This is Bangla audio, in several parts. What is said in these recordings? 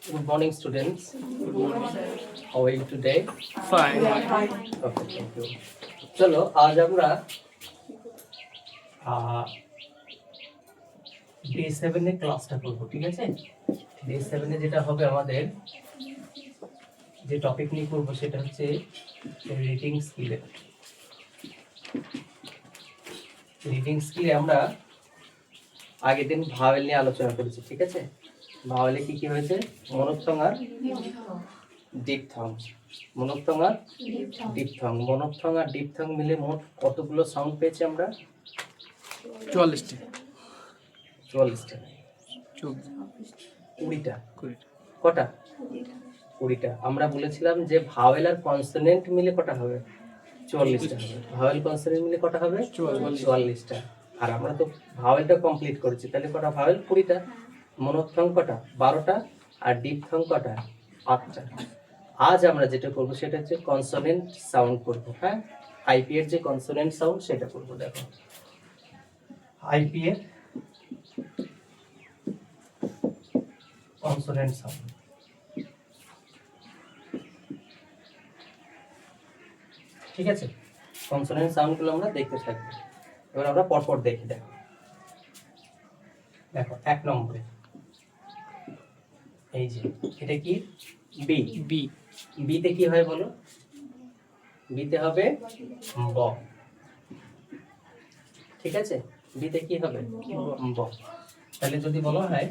Good morning, students. Good morning. How are you today? Fine. Okay, thank you. চলো আজ আমরা ডে 7 এর ক্লাসটা করব, ঠিক আছে? ডে 7 এ যেটা হবে আমাদের যে টপিক নিয়ে করব সেটা হচ্ছে রিডিং স্কিল। রিডিং স্কিলে আমরা আগের দিন ভাওয়েল নিয়ে আলোচনা করেছি, ঠিক আছে? ভাওয়েলে কি কি হয়েছে? মনোপথং আর ডিপথং। মনোপথং আর ডিপথং। মনোপথং আর ডিপথং মিলে মোট কতগুলো সাউন্ড পেয়েছি আমরা? 44টি 44টা। 20টা। কটা? 20টা। আমরা বলেছিলাম যে ভাওয়েল আর কনসোনেন্ট মিলে কটা হবে? 44টা হবে। ভাওয়েল কনসোনেন্ট মিলে কটা হবে? 44টা। আর আমরা তো ভাওয়েলটা কমপ্লিট করেছি, তাহলে কটা ভাওয়েল? 20টা। মনোপথং কটা? 12টা। আর ডিপথং কটা? 8টা। আজ আমরা যেটা করব সেটা হচ্ছে কনসোনেন্ট সাউন্ড করব। হ্যাঁ, আইপি এর যে কনসোনেন্ট সাউন্ড সেটা করব। দেখো আইপি এর কনসোনেন্ট সাউন্ড। ঠিক আছে, কনসোনেন্ট সাউন্ডগুলো আমরা দেখতে থাকবো। এবার আমরা পরপর দেখি। দেখো দেখো 1 নম্বরে এই যে এটা কি? বি। বি বিতে কি হয় বলো? বিতে হবে ব। ঠিক আছে, বিতে কি হবে? ব। তাহলে যদি বলা হয়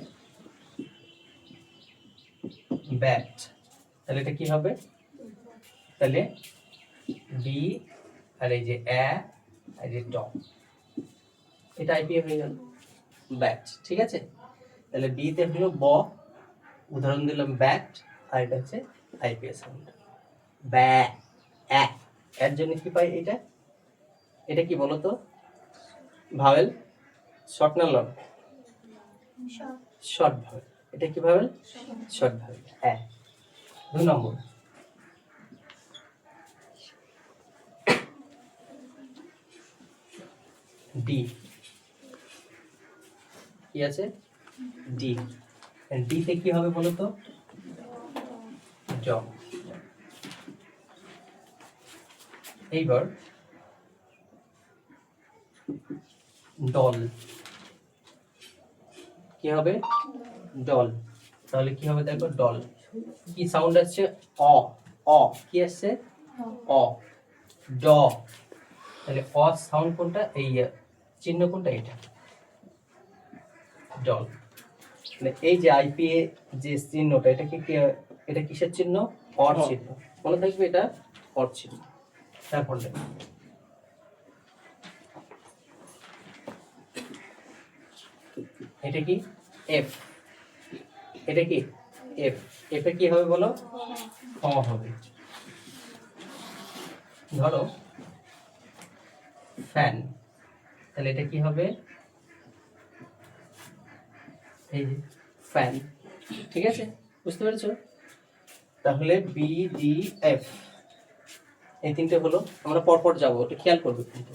ব্যাট, তাহলে এটা কি হবে? তাহলে বি আর এই যে এ আর এই ড, এটা আইপি হয়ে গেল ব্যাট। ঠিক আছে, তাহলে বি তে হলো ব, উদাহরণ দিলাম ব্যাট, আর এটা হচ্ছে আইপিএস সাউন্ড ব্যা। এর জন্য কি পাই? এটা এটা কি বলো তো? ভাওয়েল শর্ট না লং? Short vowel. এটা কি ভাওয়েল? Short vowel. হ্যাঁ। 2 নম্বর ডি। কি আছে? ডি। ডি তে কি হবে বলো তো? জ। এইবার ডল। কি হবে? ডল। তাহলে কি হবে দেখো? ডল। কি সাউন্ড আসছে? অ। অ কি আসছে? অ। ড। তাহলে অ সাউন্ড কোনটা? এই চিহ্ন কোনটা? এটা ডল। মানে এই যে আইপিএ যে চিহ্নটা, এটা কি এটা কিসের চিহ্ন? অর চিহ্ন। মনে থাকবে এটা অর চিহ্ন। তারপর দেখো এটা কি? এফ। এটা কি? এফ। এফ এ কি হবে বলো? হ হবে। ধরো ফ্যান, তাহলে এটা কি হবে? এই যে ফ্যান। ঠিক আছে, বুঝতে পেরেছো? তাহলে বি ডি এফ এই তিনটে হলো। আমরা পরপর যাবো, একটু খেয়াল করবে কিন্তু।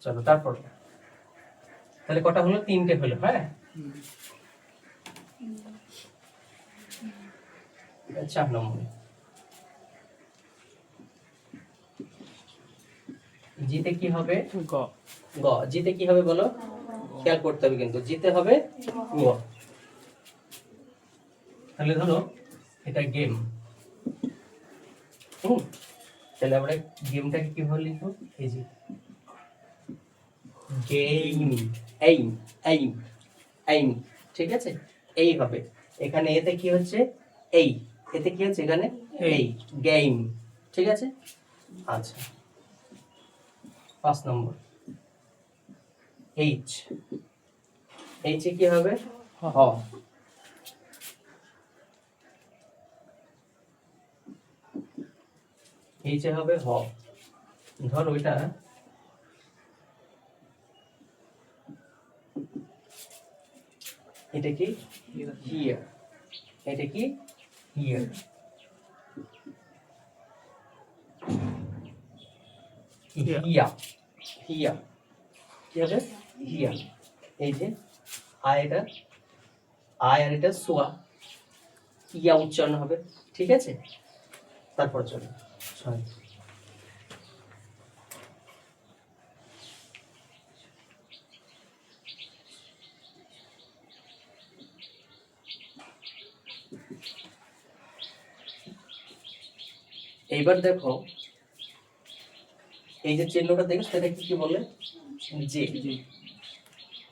চলো তারপর তাহলে কটা হলো? 3টে হলো। হ্যাঁ, 4 নম্বরে জিতে কি হবে? গ গ। জিতে কি হবে বলো? খেয়াল করতে হবে কিন্তু, জিতে হবে গ। তাহলে ধরো এটা গেম। তাহলে আমরা গেমটাকে কিভাবে লিখবো? এই যে গেম। এইম। এইম। এইম। ঠিক আছে, এই হবে। এখানে এতে কি হচ্ছে? এই। এতে কি হচ্ছে? এখানে এই। গেম। ঠিক আছে, আচ্ছা। 5 নম্বর এইচ। এইচ এ কি হবে? হ। এইচ এ হবে হ। ধরো এটা এটা কি? হিয়ার। এটা কি? হিয়ার। হিয়া। হিয়া কি হবে? হিয়া। এই যে আয়, এটা আয় আর এটা সোয়া। ইয়া উচ্চারণ হবে, ঠিক আছে। তারপর চলো সরি এইবার দেখো এই যে চিহ্নটা দেখো সেটা কি বলে, যে।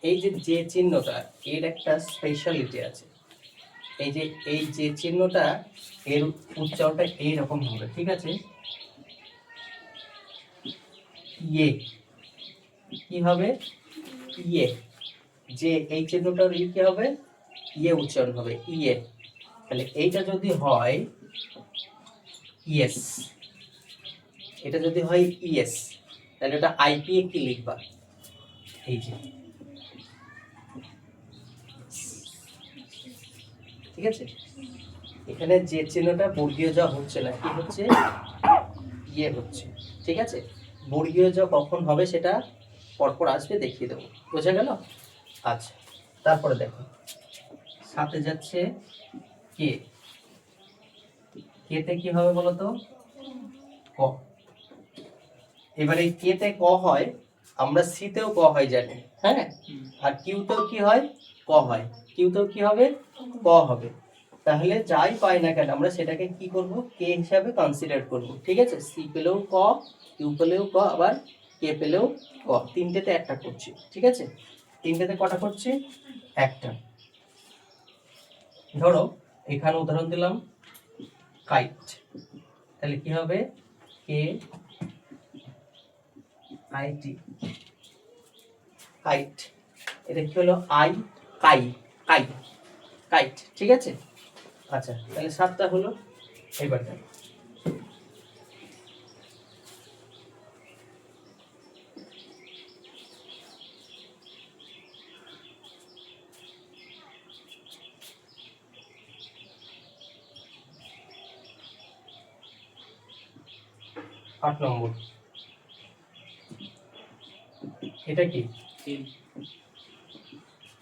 এই যে চিহ্নটা এর একটা স্পেশালিটি আছে। এই যে চিহ্নটা এর উচ্চারণটা এইরকম হবে, ঠিক আছে। ইয়ে কি হবে, ইয়ে, যে এই চিহ্নটার কি হবে, ইয়ে উচ্চারণ হবে, ইয়ে। তাহলে এইটা যদি হয় ইয়েস, এটা যদি হয় ইয়েস, তাহলে এটা আইপিএ কি লিখবা, এই যে, ঠিক আছে। এখানে যে চিহ্নটা বর্গীয় জ হচ্ছে না, কি হচ্ছে, ইয়ে হচ্ছে, ঠিক আছে। বর্গীয় জ কখন হবে সেটা পরপর আসবে, দেখিয়ে দেবো, বোঝা গেল। আচ্ছা, তারপরে দেখো সাথে যাচ্ছে কে, কেতে কি হবে বলতো, ক। এবারে কেতে ক হয়, আমরা সিতেও ক হয় জানি, হ্যাঁ। আর কিউতেও কি হয়, ক হয়। কিউতেও কি হবে, ক হবে। তাহলে যাই পাই না কেন আমরা সেটাকে কি করব, কে হিসাবে কনসিডার করব, ঠিক আছে। সি পেলেও ক, কিউ পেলেও ক, আবার কে পেলেও ক, তিনটেতে একটা করছি, ঠিক আছে। তিনটেতে কটা করছি, একটা। ধরো এখানে উদাহরণ দিলাম কাইট, তাহলে কি হবে, কে আইটি, কাইট। এটা কি হলো, আই, কাই, কাই, কাইট, ঠিক আছে। আচ্ছা, তাহলে 7টা হলো। এবার দেখো আট নম্বর, এটা কি,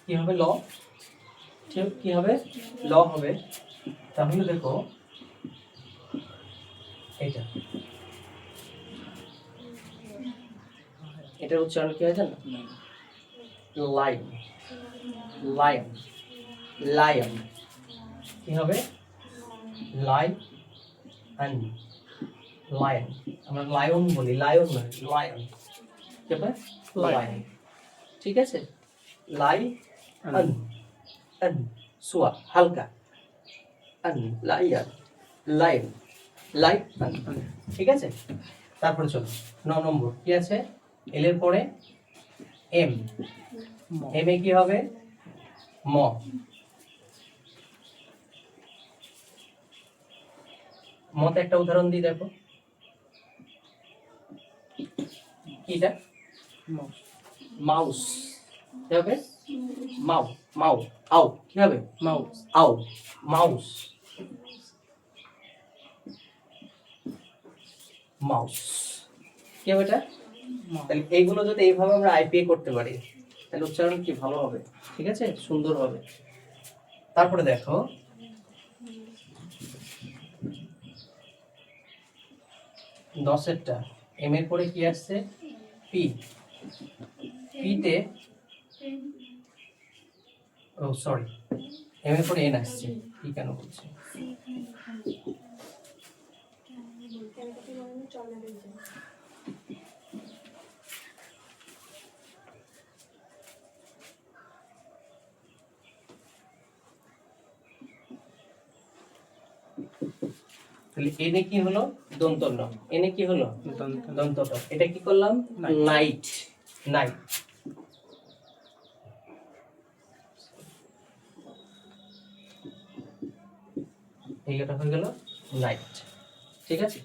কি হবে, ল, ঠিক কি হবে, ল হবে। তাহলে দেখো এটা, এটার উচ্চারণ কি হয় জানো, লাইন, লায়ন, লায়ন, কি হবে, লাই আন, লায়ন। আমরা লায়ন বলি, লায়ন নয়, লায়ন, কি হবে, লায়ন, ঠিক আছে। লাই আন, আন সোয়া হালকা, আন লায়ন, লায়ন, লাই আন, ঠিক আছে। তারপরে চলো 9 নম্বর কি আছে, এল এর পরে এম, এম এ কি হবে, ম। মতে একটা উদাহরণ দিই, দেখো কিটা, মাউস, কি হবে, মাউ, মাউ, আউ, কি হবে, মাউস, আউ, মাউস, মাউস, কি হবে এটা। তাহলে এইগুলো যদি এইভাবে আমরা আইপিএ করতে পারি তাহলে উচ্চারণ কি ভালো হবে, ঠিক আছে, সুন্দর হবে। তারপরে দেখো দশেরটা, এম এর পরে কি আসছে, পি, পিতে, ও সরি, এম এর পরে এন আসছে, পি কেন বলছে, তাহলে এনে কি হলো, দন্ত ন, এনে কি হলো, দন্ত ট। এটা কি করলাম, নাইট, নাইট। এইটা হয়ে গেল নাইট, ঠিক আছে।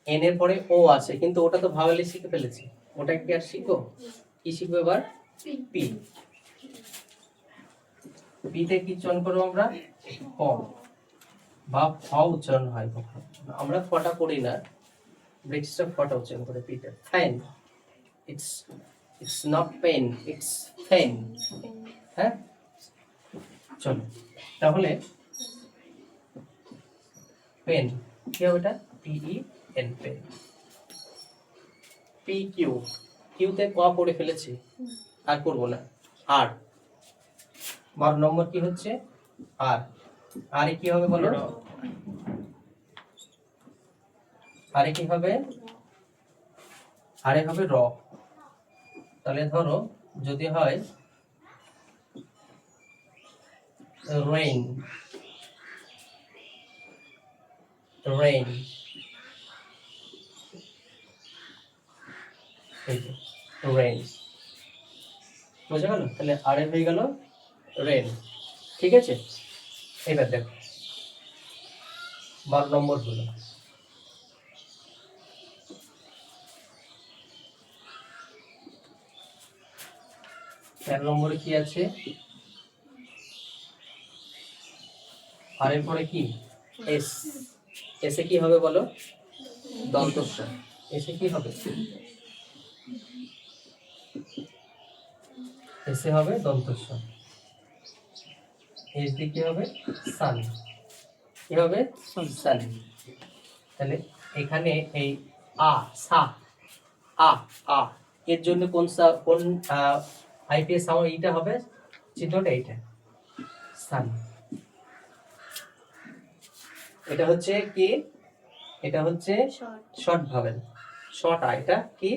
এন এর পরে ও আছে, কিন্তু ওটা তো ভাওয়েলে শিখে ফেলেছি, ওটা কি আর শিখো, কি শিখবো এবার, পি। পিতে কি চয়ন করবো আমরা, ক, বা ফ উচ্চারণ হয় কখনো। আমরা ফটা পড়ি না, ব্রিটিশরা ফটা উচ্চারণ করে পিটার। Fan, it's it's not pen, it's fan. হ্যাঁ, চলো তাহলে পেন কি হবে? এটা P E N, pen. P Q, কিউতে ক পড়ে ফেলেছি, আর করব না। আর 12 নম্বর কি হচ্ছে? আর। আরে কি হবে বলো? আরে কি হবে? আরে হবে র। তাহলে ধরো যদি হয় রেইন, রেইন, এই যে রেইন, বুঝা গেল? তাহলে আরে হয়ে গেল রেন। ঠিক আছে, এবার দেখো 12 নম্বর হলো। 13 নম্বরে কি আছে? আর এর পরে কি? এস। এসে কি হবে বলো? দন্তস্ব। এসে কি হবে? এসে হবে দন্তস্ব। এস দিয়ে কি হবে? সান। কি হবে? সান। তাহলে এখানে এই আ, সা, আ, আ এর জন্য কোন কোন আইপিএস সাউন্ড এইটা হবে? চিহ্নটা এইটা, সান। এটা হচ্ছে কি? এটা হচ্ছে শর্ট ভাবেল, শর্ট আ। এটা কি?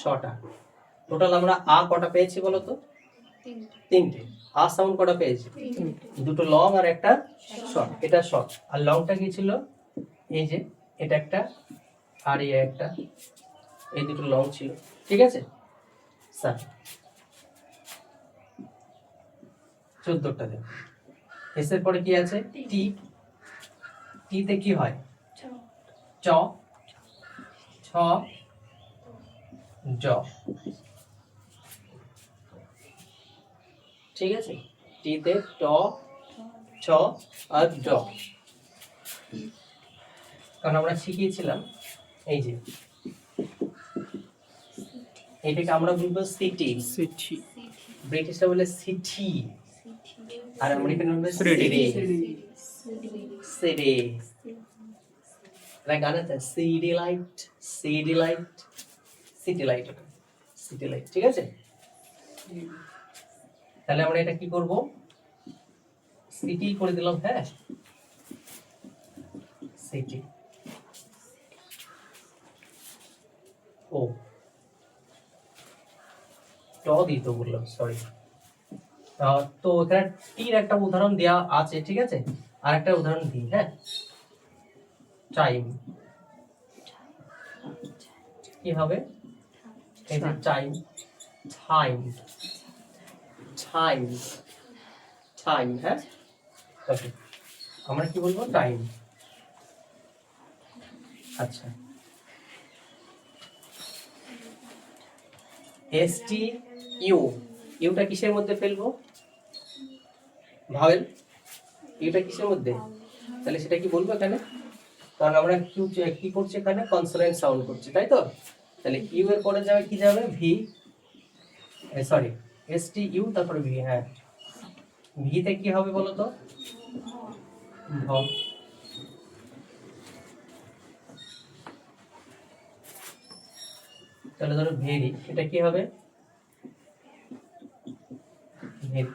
শর্ট আ। টোটাল আমরা আ কটা পেয়েছি বলো তো? তিনটে। আ সাউন্ড কটা পেয়েছি? দুটো লং আর একটা শর্ট। এটা শর্ট, আর লংটা কি ছিল? এই যে এটা একটা, আর এই একটা, এই দুটো লং ছিল। ঠিক আছে স্যার, 14টা দেখো। এস এর পরে কি আছে? টি। টিতে কি হয়? চ, ছ, জ। ঠিক আছে, টিতে ট, ছ আর জ। কারণ আমরা শিখিয়েছিলাম এই যে এটাকে আমরা বলবো সিটি, সিটি, ব্রিটিশরা বলে সিটি, আর আমেরিকান বলবে সিটি। সিটি। সিটি, গান আছে city light, city light, city light, city light. ঠিক আছে, তাহলে আমরা এটা কি করব? সিটি করে দিলাম। হ্যাঁ, সিটি। ও ট দিতে বললাম, সরি। তো এখানে টির একটা উদাহরণ দেওয়া আছে, ঠিক আছে? আর একটা উদাহরণ দিই। হ্যাঁ, টাইম কি হবে? এই যে টাইম, টাইম, টাইম, টাইম। হ্যাঁ, ওকে, আমরা কি বলবো? টাইম। আচ্ছা, এস টি ইউ, ইউটা কিসের মধ্যে ফেলবো? ভাওয়েল। ইউটা কিসের মধ্যে? তাহলে সেটা কি বলবো এখানে? কারণ আমরা কিউ কি করছি এখানে? কনসোনেন্ট সাউন্ড করছি, তাই তো? তাহলে ইউ এর পরে যাবে কি? যাবে V, sorry S T U, তারপরে ভি। হ্যাঁ, ভিতে কি হবে বলো তো? ভ। তাহলে ধরো ভেরি, এটা কি হবে? ভেরি।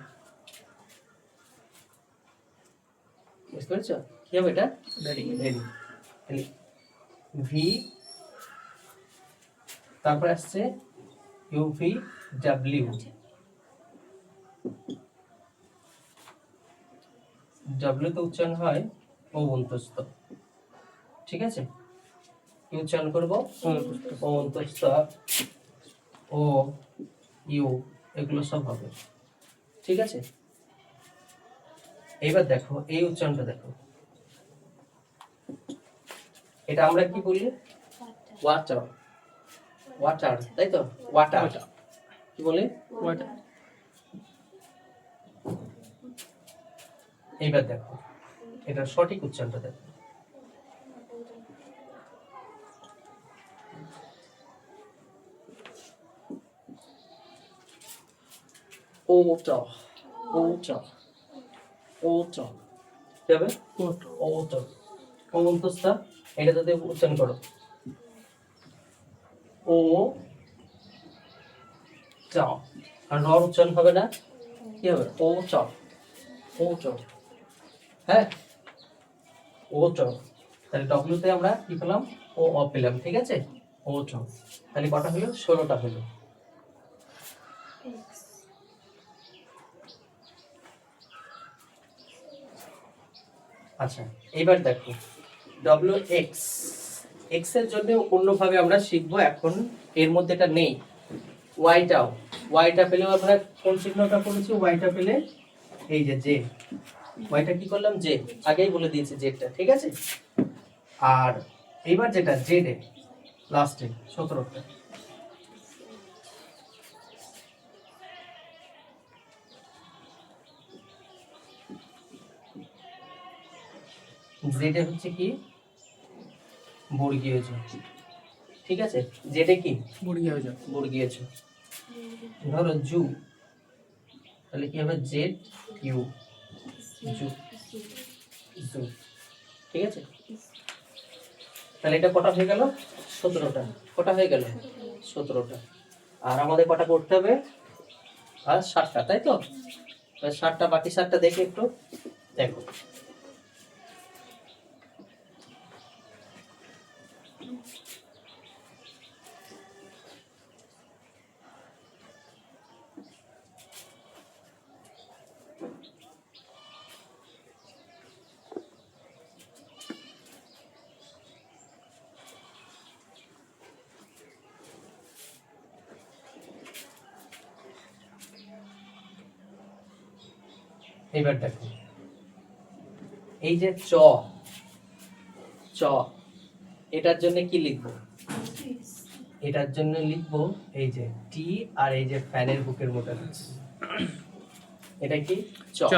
বুঝতে পেরেছো কি হবে এটা? Very, very. তাহলে ভি, তারপরে আসছে ইউভি ডাব্লিউ। ডাব্লিউ তে উচ্চারণ হয় ও অন্তস্থ। ঠিক আছে, কি উচ্চারণ করবো? ও অন্তস্থ, ও ইউ, এগুলো সব হবে। ঠিক আছে, এইবার দেখো এই উচ্চারণটা দেখো। এটা আমরা কি বলি? ওয়াটার, ওয়াটার, তাই তো? ওয়াটার কি বলে? এইবার দেখো এটা সঠিক উচ্চারণটা দেখো। Åter. Åter. Åter. কি হবে? Åter. অন্তস্থা, এটা যদি উচ্চারণ করো ও চ, আর র উচ্চারণ হবে না, কি হবে? Åter. Åter. হ্যাঁ, ও চ। তাহলে ডব্লিউ তে আমরা কি পেলাম? ও অ পেলাম, ঠিক আছে? ও চ। তাহলে কটা হলো? 16টা হলো। আচ্ছা, এবার দেখো ডব্লিউ এক্স, এক্স এর জন্য অন্যভাবে আমরা শিখবো, এখন এর মধ্যে এটা নেই। ওয়াইটাও, ওয়াইটা পেলেও আমরা কোন চিহ্নটা করেছি? ওয়াইটা পেলে এই যে জে, ওয়াইটা কি করলাম? জে, আগেই বলে দিয়েছি জেডটা, ঠিক আছে? আর এইবার যেটা জেড এ লাস্টে 17টা, জেড এ হচ্ছে কি? বর্গীয় জ, ঠিক আছে? জেড এ কি? Börjar jag. বর্গীয় জ। ধরো জু, তাহলে কি হবে? জেড ইউ, জু, জু, ঠিক আছে? তাহলে এটা কটা হয়ে গেল? 17টা। কটা হয়ে গেল? 17টা। আর আমাদের কটা করতে হবে? আর 7টা, তাই তো? 7টা, বাকি 7টা দেখে একটু দেখো। এবার দেখো, এই যে চ, চ, এটার জন্য কি লিখবো? এটার জন্য লিখবো এই যে টি, আর এই যে ফ্যানের বুকের মতো আছে, এটা কি? চ। চ।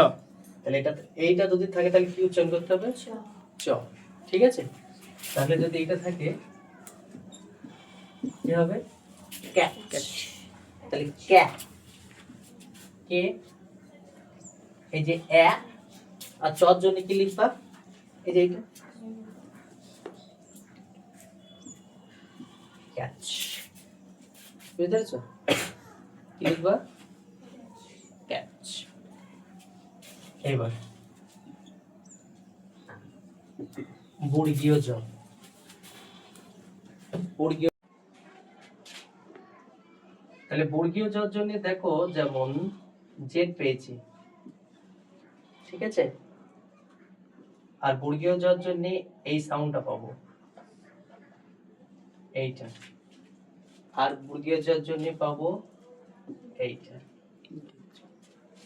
তাহলে এটা, এইটা যদি থাকে তাহলে কি উচ্চারণ করতে হবে? চ, ঠিক আছে? তাহলে যদি এটা থাকে কি হবে? ক্যাট। তাহলে ক্যাট, কে, এই যে এ, আর চর জন্য কি লিখবা? এই যে এইটা ক্যাচ, বুঝতে পেরেছো? কি লিখবা? ক্যাচ। এবার বর্গীয় জ, বর্গীয়, তাহলে বর্গীয় জর জন্য দেখো যেমন জেড পেয়েছি, ঠিক আছে? আর বর্গীয় জর জন্য এই সাউন্ডটা পাবো, এইটা। আর বর্গীয় জর জন্য পাবো এইটা,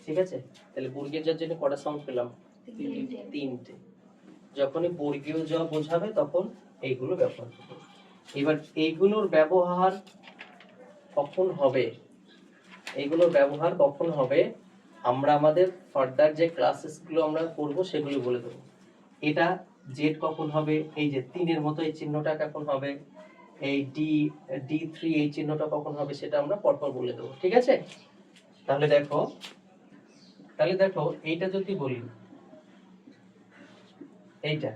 ঠিক আছে? তাহলে বর্গীয় জর জন্য কটা সাউন্ড পেলাম? তিনটে। যখনই বর্গীয় জ বোঝাবে তখন এইগুলো ব্যবহার করবে। এবার এইগুলোর ব্যবহার কখন হবে? এইগুলোর ব্যবহার কখন হবে আমরা আমাদের ফার্দার যে ক্লাসেস গুলো আমরা করব সেগুলো বলে দেবো। এটা জেড কখন হবে, এই যে 3 এর মতো এই চিহ্নটা কখন হবে, এই D3 এই চিহ্নটা কখন হবে, সেটা আমরা পরপর বলে দেবো, ঠিক আছে? তাহলে দেখো এইটা যদি বলি, এইটা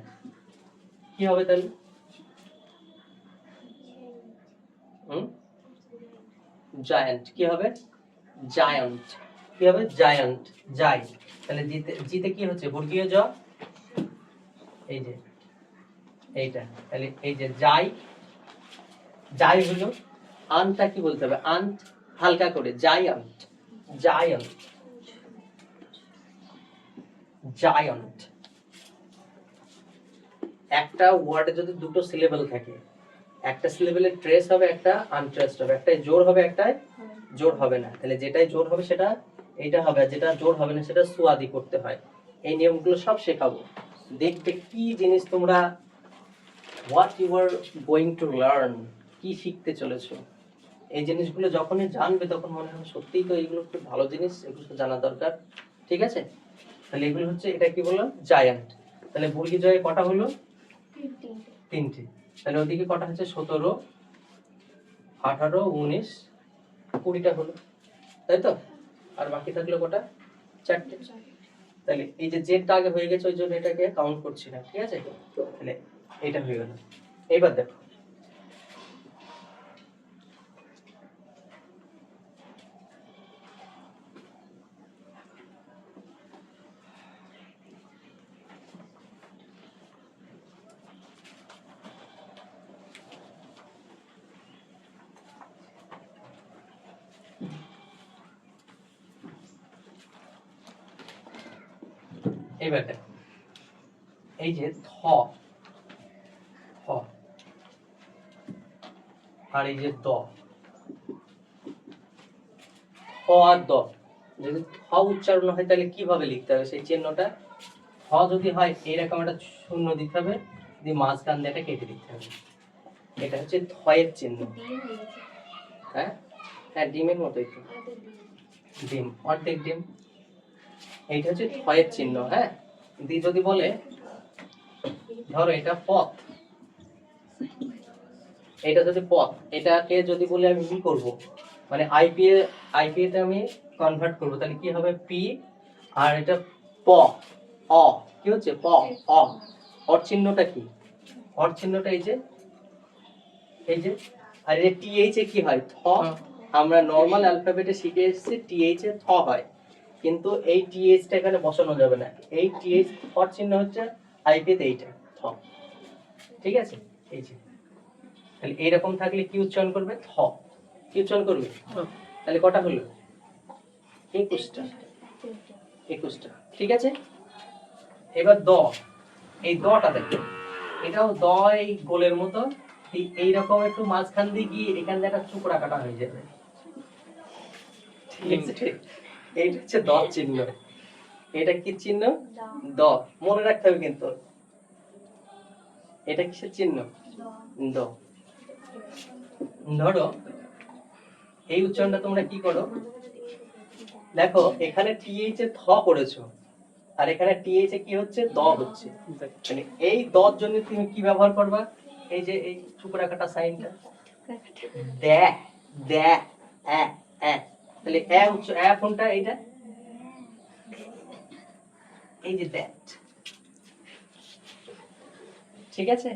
কি হবে তাহলে? জায়ান্ট, কি হবে? জায়ান্ট, কি হবে? জায়ান্ট, যাই। তাহলে জিতে কি হচ্ছে? বর্গীয় জ, এই যে এইটা, তাহলে এই যে যাই, যাই হলো। আনটা কি বলতে হবে? আন্ট, হালকা করে, জায়ান্ট, জায়ান্ট, জায়ান্ট। একটা ওয়ার্ডে যদি দুটো সিলেবল থাকে, একটা সিলেবলে ট্রেস হবে, একটা আনট্রেসড হবে, একটাই জোর হবে, একটাই জোর হবে না। তাহলে যেটাই জোর হবে সেটা এইটা হবে, আর যেটা জোর হবে না সেটা সুয়াদি করতে হয়। এই নিয়মগুলো সব শেখাবো, দেখবে কি জিনিস তোমরা, what you are going to learn, কি শিখতে চলেছো। এই জিনিসগুলো যখনই জানবে তখন মনে হবে সত্যিই তো এইগুলো খুব ভালো জিনিস, এগুলো তো জানা দরকার, ঠিক আছে? তাহলে এগুলো হচ্ছে, এটা কি বললাম? জায়ান্ট। তাহলে বর্গী জয়ে কটা হলো? তিনটে। তাহলে ওদিকে কটা হচ্ছে? 17, 18, 19, 20টা হলো, তাই তো? আর বাকি থাকলো কটা? 4টে। তাহলে এই যে জেডটা আগে হয়ে গেছে ওই জন্য এটাকে কাউন্ট করছি না, ঠিক আছে? তাহলে এটা হয়ে গেল। এবার দেখো এবার দেখো এই যে থ থ আর এই যে দ, থ আর দ, যদি থ উচ্চারণ হয় তাহলে কিভাবে লিখতে হবে সেই চিহ্নটা? থ যদি হয় এরকম একটা শূন্য দিতে হবে, দিয়ে মাঝখান দিয়ে এটা কেটে দিতে হবে। এটা হচ্ছে থয়ের চিহ্ন। হ্যাঁ হ্যাঁ, ডিমের মতোই তো, ডিম, অর্ধেক ডিম। এইটা হচ্ছে থয়ের চিহ্ন। হ্যাঁ, দিয়ে যদি বলে ধরো এটা পথ, এটা যদি পথ, এটাকে যদি বলে আমি কি করব, মানে আইপিএ তে আমি কনভার্ট করব, তাহলে কি হবে? পি আর এটা প, অ, কি হচ্ছে? প, অ। অর চিহ্নটা কি? অর চিহ্নটা এই যে, এই যে, আর এই টিএইচ এ কি হয়? থ। আমরা নরমাল অ্যালফাবেটে শিখে এসেছি টিএইচ এ থ হয়, কিন্তু এই টিএইচ টা এখানে বসানো যাবে না। এই টিএইচ অর চিহ্ন হচ্ছে আইপিএ তে এইটা থ, ঠিক আছে? এই যে, তাহলে এইরকম থাকলে কি উচ্চারণ করবে? থ। কি উচ্চারণ করবে? তাহলে কটা হলো? 21টা। 21টা, ঠিক আছে? এবার দ, এই দটা দেখো, এটাও দ, এই গোলের মতো ঠিক এইরকম একটু মাঝখান দিয়ে গিয়ে এখান দিয়ে একটা চুকড়া কাটা হয়ে যাবে, ঠিক আছে? এইটা হচ্ছে দ চিহ্ন। এটা কি চিহ্ন? দ। মনে রাখতে হবে কিন্তু এটা কিসের চিহ্ন? দ। ধরো এই উচ্চারণটা তোমরা কি করো, দেখো এখানে টিএইচ এ থ করেছো, আর এখানে টিএইচ এ কি হচ্ছে? দ হচ্ছে। মানে এই দর জন্য তুমি কি ব্যবহার করবা? এই যে এই টুকরা কাটা সাইনটা, দে, দে, এ, এ। তাহলে এ উচ্চ, এ কোনটা? এইটা, এই যে দ্যাট, ঠিক আছে?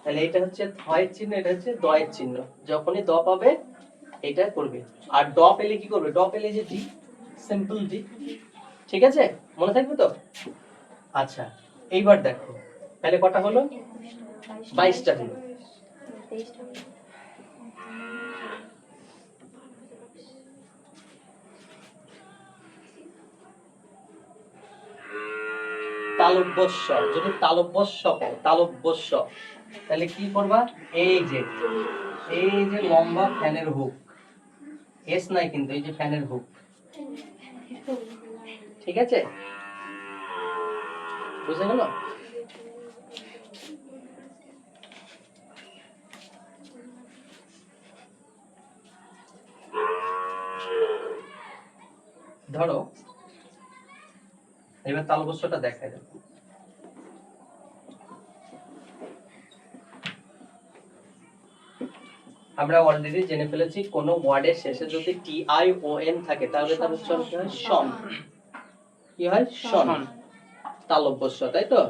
তাহলে এটা হচ্ছে থয়ের চিহ্ন, এটা হচ্ছে দয়ের চিহ্ন। যখনই দ পাবে এটা করবে, আর ড পেলে কি করবে? ড পেলে যে ডি, সিম্পল ডি, ঠিক আছে? মনে থাকবে তো? আচ্ছা, এইবার দেখো তাহলে কটা হলো? 22টা হলো। তালব্যস্য, যদি তালব্যস্য পাও, তালব্যস্য, তাহলে কি করবা? এই যে, এই যে লম্বা ফ্যানের হুক, এস নাই কিন্তু, এই যে ফ্যানের হুক, ঠিক আছে? বুঝে গেল? ধরো এবার তালব্যস্যটা দেখাই দেব। আমরা অলরেডি জেনে ফেলেছি কোন ওয়ার্ডের শেষে যদি টি আই ও এন থাকে তাহলে তার উচ্চারণ কি হয়? শন। কি হয়? শন, তালব্যস্য, তাই তো?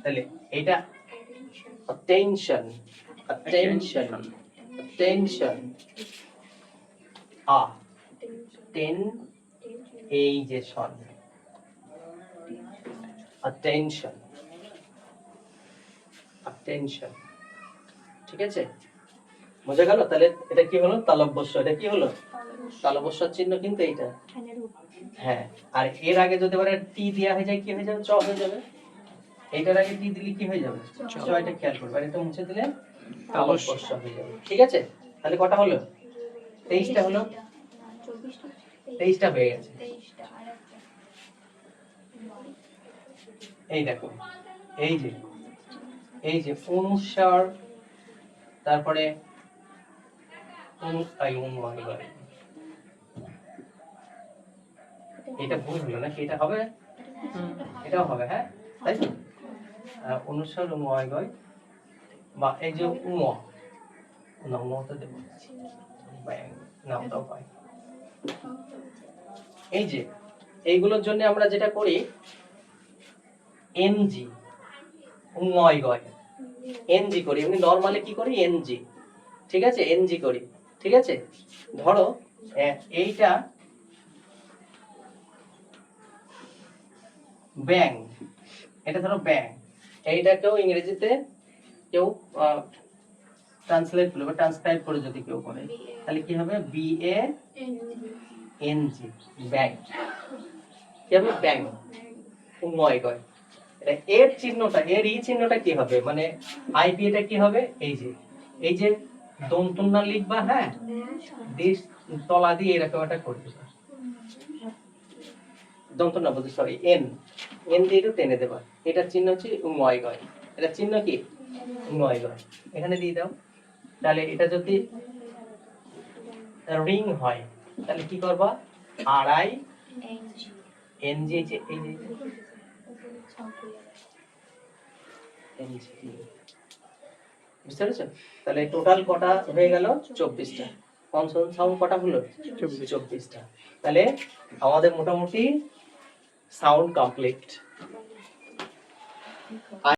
তাহলে এটা attention, attention, attention, আ, টেন, এই যে শন, attention, attention, ঠিক আছে? বোঝা গেল? তাহলে এটা কি হলো? তালব্যস্য। এটা কি হলো? তালব্যস্যর চিহ্ন কিন্তু এইটা। হ্যাঁ, আর এর আগে যদি এবারে টি দেয়া হয়ে যায় কি হয়ে যাবে? চ হয়ে যাবে। এইটার আগে টি দিলে কি হয়ে যাবে? চ। এটা খেয়াল করবে, আর এটা মুছে দিলে তালব্যস্য হয়ে যাবে, ঠিক আছে? তাহলে কটা হলো? 23টা হলো। 23টা হয়ে গেছে। এই দেখো, এই যে, এই যে অনুসার, তারপরে এটা ভুল হলো নাকি? এটা হবে? এটাও হবে, হ্যাঁ? তাই তো? অনুস্বার ময় গয় বা এই যে উম না উমতে দেব ব্যাং নামটাও পাই। এই যে এইগুলোর জন্য আমরা যেটা করি এনজি উময় গয় এনজি করি, এমনি নরমালি কি করি এনজি, ঠিক আছে, এনজি করি, ঠিক আছে। ধরো এইটা ব্যাং, এটা ধরো ব্যাং, এইটাকেও ইংরেজিতে কেউ ট্রান্সলেট করবে বা ট্রান্সক্রাইব করে যদি কেউ করে তাহলে কি হবে বি এ এন জি ব্যাং, কি হবে ব্যাং উময় গয়। এটা এর চিহ্নটা এর ই চিহ্নটা কি হবে মানে আইপি এটা কি হবে এই যে দন্তন্য লিখবা, হ্যাঁ দিস তলা দিয়ে এরকম একটা করে দিবা, দন্তন্য বলতে সরি এন এন দিয়ে একটু টেনে দেবা, এটার চিহ্ন হচ্ছে উময় গয়, এটা চিহ্ন কি উময় গয়, এখানে দিয়ে দাও। তাহলে এটা যদি রিং হয় তাহলে কি করবা আড়াই এনজি এই যে এনজি, বুঝতে পেরেছো? তাহলে টোটাল কটা হয়ে গেল 24টা, কনসোনেন্ট সাউন্ড কটা হলো 24টা। তাহলে আমাদের মোটামুটি সাউন্ড কমপ্লিট।